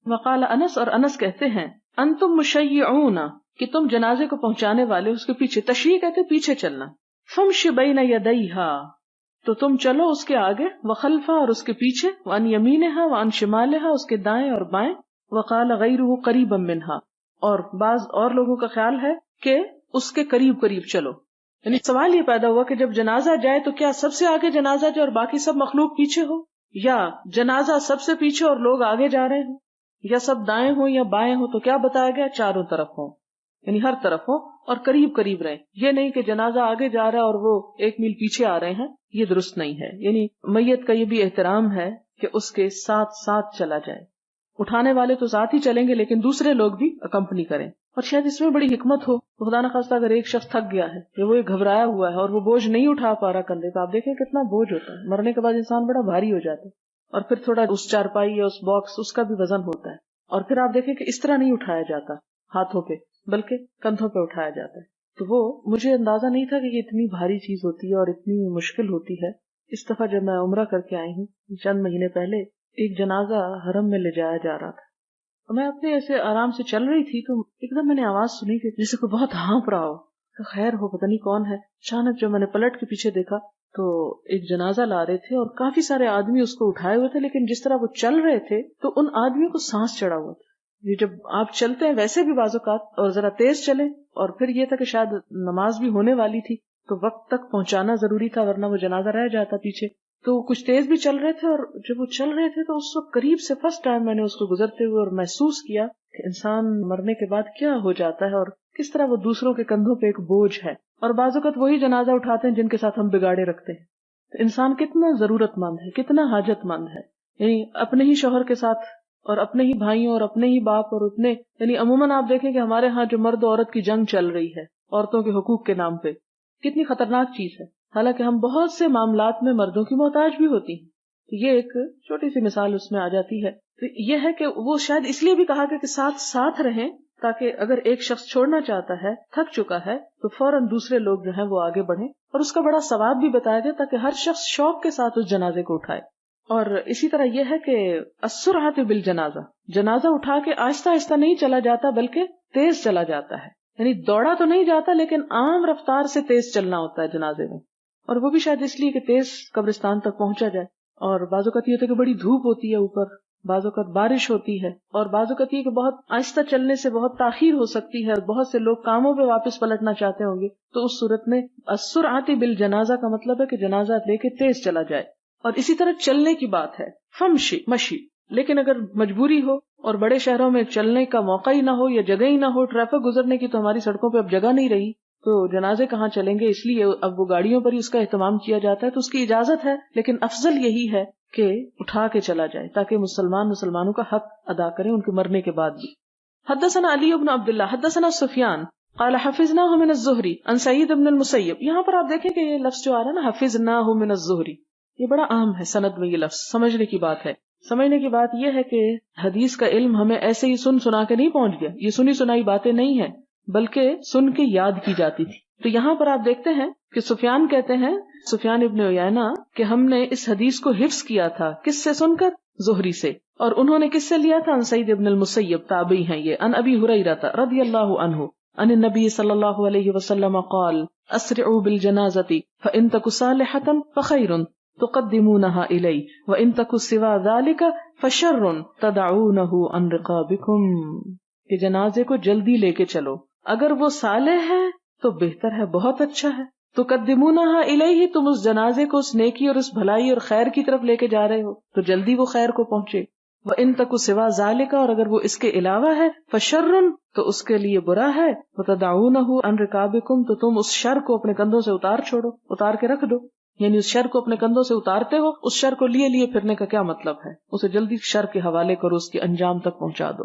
وقال انس، اور انس کہتے ہیں انتم مشیعون، کہ تم جنازے کو پہنچانے والے اس کے پیچھے، تشیع کہتے پیچھے چلنا، فمشی بین یدیہا، تو تم چلو اس کے آگے، وخلفا، اور اس کے پیچھے، وعن یمینہا وعن شمالہا، اس کے دائیں اور بائیں، وقال غیرہ قریبا منہا، اور بعض اور لوگوں کا خیال ہے کہ اس کے قریب قریب چلو. یعنی سوال یہ پیدا ہوا کہ جب جنازہ جائے تو کیا سب سے آگے جنازہ جائے اور باقی سب مخلوق پیچھے ہو، یا جنازہ سب سے پیچھے اور لوگ آگے جا رہے ہوں، یا سب دائیں ہوں یا بائیں ہوں. تو کیا بتایا گیا؟ چاروں طرف ہوں، یعنی ہر طرف ہوں اور قریب قریب رہیں. یہ نہیں کہ جنازہ آگے جا رہا ہے اور وہ 1 میل پیچھے آ رہے ہیں، یہ درست نہیں ہے. یعنی میت کا یہ بھی احترام ہے کہ اس کے ساتھ ساتھ چلا جائے. اٹھانے والے تو ساتھ ہی چلیں گے لیکن دوسرے لوگ بھی اکمپنی کریں. اور شاید اس میں بڑی حکمت ہو. خدا نخواستہ اگر ایک شخص تھک گیا ہے کہ وہ گھبرایا ہوا ہے اور وہ بوجھ نہیں اٹھا پا رہا کندھے پہ، آپ دیکھیں کتنا بوجھ ہوتا ہے. مرنے کے بعد انسان بڑا بھاری ہو جاتا ہے، اور پھر تھوڑا اس چارپائی یا اس باکس، اس کا بھی وزن ہوتا ہے. اور پھر آپ دیکھیں کہ اس طرح نہیں اٹھایا جاتا ہاتھوں پہ، بلکہ کندھوں پہ اٹھایا جاتا ہے. تو وہ مجھے اندازہ نہیں تھا کہ یہ اتنی بھاری چیز ہوتی ہے اور اتنی مشکل ہوتی ہے. اس دفعہ جب میں عمرہ کر کے آئی ہوں چند مہینے پہلے، ایک جنازہ حرم میں لے جایا جا رہا تھا. میں اپنے ایسے آرام سے چل رہی تھی تو ایک دم میں نے آواز سنی کہ جیسے کوئی بہت ہانپ رہا ہو. تو خیر ہو، پتہ نہیں کون ہے. اچانک جب میں نے پلٹ کے پیچھے دیکھا تو ایک جنازہ لا رہے تھے اور کافی سارے آدمی اس کو اٹھائے ہوئے تھے، لیکن جس طرح وہ چل رہے تھے تو ان آدمیوں کو سانس چڑھا ہوا تھا. یہ جب آپ چلتے ہیں ویسے بھی بعض اوقات، اور ذرا تیز چلے، اور پھر یہ تھا کہ شاید نماز بھی ہونے والی تھی تو وقت تک پہنچانا ضروری تھا ورنہ وہ جنازہ رہ جاتا پیچھے. تو کچھ تیز بھی چل رہے تھے، اور جب وہ چل رہے تھے تو اس وقت قریب سے فرسٹ ٹائم میں نے اس کو گزرتے ہوئے اور محسوس کیا کہ انسان مرنے کے بعد کیا ہو جاتا ہے اور کس طرح وہ دوسروں کے کندھوں پہ ایک بوجھ ہے. اور بعض اوقات وہی جنازہ اٹھاتے ہیں جن کے ساتھ ہم بگاڑے رکھتے ہیں. تو انسان کتنا ضرورت مند ہے، کتنا حاجت مند ہے. یعنی اپنے ہی شوہر کے ساتھ اور اپنے ہی بھائیوں اور اپنے ہی باپ اور اتنے، یعنی عموماً آپ دیکھیں کہ ہمارے ہاں جو مرد عورت کی جنگ چل رہی ہے عورتوں کے حقوق کے نام پہ، کتنی خطرناک چیز ہے. حالانکہ ہم بہت سے معاملات میں مردوں کی محتاج بھی ہوتی ہیں. تو یہ ایک چھوٹی سی مثال اس میں آ جاتی ہے. تو یہ ہے کہ وہ شاید اس لیے بھی کہا کہ ساتھ ساتھ رہیں، تاکہ اگر ایک شخص چھوڑنا چاہتا ہے، تھک چکا ہے، تو فوراً دوسرے لوگ جو ہیں وہ آگے بڑھیں. اور اس کا بڑا ثواب بھی بتایا گیا تاکہ ہر شخص شوق کے ساتھ اس جنازے کو اٹھائے. اور اسی طرح یہ ہے کہ السرعۃ بالجنازہ، جنازہ اٹھا کے آہستہ آہستہ نہیں چلا جاتا بلکہ تیز چلا جاتا ہے. یعنی دوڑا تو نہیں جاتا لیکن عام رفتار سے تیز چلنا ہوتا ہے جنازے میں. اور وہ بھی شاید اس لیے کہ تیز قبرستان تک پہنچا جائے. اور بعض اوقات یہ ہوتا ہے کہ بڑی دھوپ ہوتی ہے اوپر، بعض اوقات بارش ہوتی ہے، اور بعض اوقات یہ کہ بہت آہستہ چلنے سے بہت تاخیر ہو سکتی ہے اور بہت سے لوگ کاموں پہ واپس پلٹنا چاہتے ہوں گے. تو اس صورت میں السرعۃ بالجنازہ کا مطلب ہے کہ جنازہ لے کے تیز چلا جائے. اور اسی طرح چلنے کی بات ہے، فمشی، مشی. لیکن اگر مجبوری ہو اور بڑے شہروں میں چلنے کا موقع ہی نہ ہو یا جگہ ہی نہ ہو، ٹریفک گزرنے کی، تو ہماری سڑکوں پہ اب جگہ نہیں رہی، تو جنازے کہاں چلیں گے؟ اس لیے اب وہ گاڑیوں پر ہی اس کا اہتمام کیا جاتا ہے. تو اس کی اجازت ہے، لیکن افضل یہی ہے کہ اٹھا کے چلا جائے تاکہ مسلمانوں کا حق ادا کریں ان کے مرنے کے بعد بھی. حدثنا علی بن عبد اللہ حدثنا سفیان قال حفظناه من الزہری عن سعید بن المسیب. یہاں پر آپ دیکھیں کہ یہ لفظ جو آ رہا ہے نا، حفظناه من الزہری، یہ بڑا عام ہے سند میں. یہ لفظ سمجھنے کی بات ہے. سمجھنے کی بات یہ ہے کہ حدیث کا علم ہمیں ایسے ہی سنا کے نہیں پہنچ گیا. یہ سنی سنائی باتیں نہیں ہیں بلکہ سن کے یاد کی جاتی تھی. تو یہاں پر آپ دیکھتے ہیں کہ سفیان کہتے ہیں، سفیان ابن عیینہ، کہ ہم نے اس حدیث کو حفظ کیا تھا. کس سے سن کر؟ زہری سے. اور انہوں نے کس سے لیا تھا؟ ان سعید ابن المسیب، تابعی ہیں یہ. ان ابی ہریرہ رضی اللہ عنہ ان النبی صلی اللہ علیہ وسلم قال اسرعوا بالجنازۃ فان تک صالحۃ فخیر تقدمونها الی وان تک سوا ذلک فشر تدعونہ عن رقابکم. کہ جنازے کو جلدی لے کے چلو، اگر وہ صالح ہے تو بہتر ہے، بہت اچھا ہے. تقدمونها الیہ، تم اس جنازے کو اس نیکی اور اس بھلائی اور خیر کی طرف لے کے جا رہے ہو تو جلدی وہ خیر کو پہنچے. وَإِن تَكُ سِوَا ذَلِكَ، اور اگر وہ اس کے علاوہ ہے، فَشَرٌ، تو اس کے لیے برا ہے. وَتَدَعُونَهُ عَنْ رِقَابِكُمْ، تو تم اس شر کو اپنے کندھوں سے اتار کے رکھ دو. یعنی اس شر کو اپنے کندھوں سے اتارتے ہو، اس شر کو لیے پھرنے کا کیا مطلب ہے؟ اسے جلدی شر کے حوالے کرو، اس کے انجام تک پہنچا دو.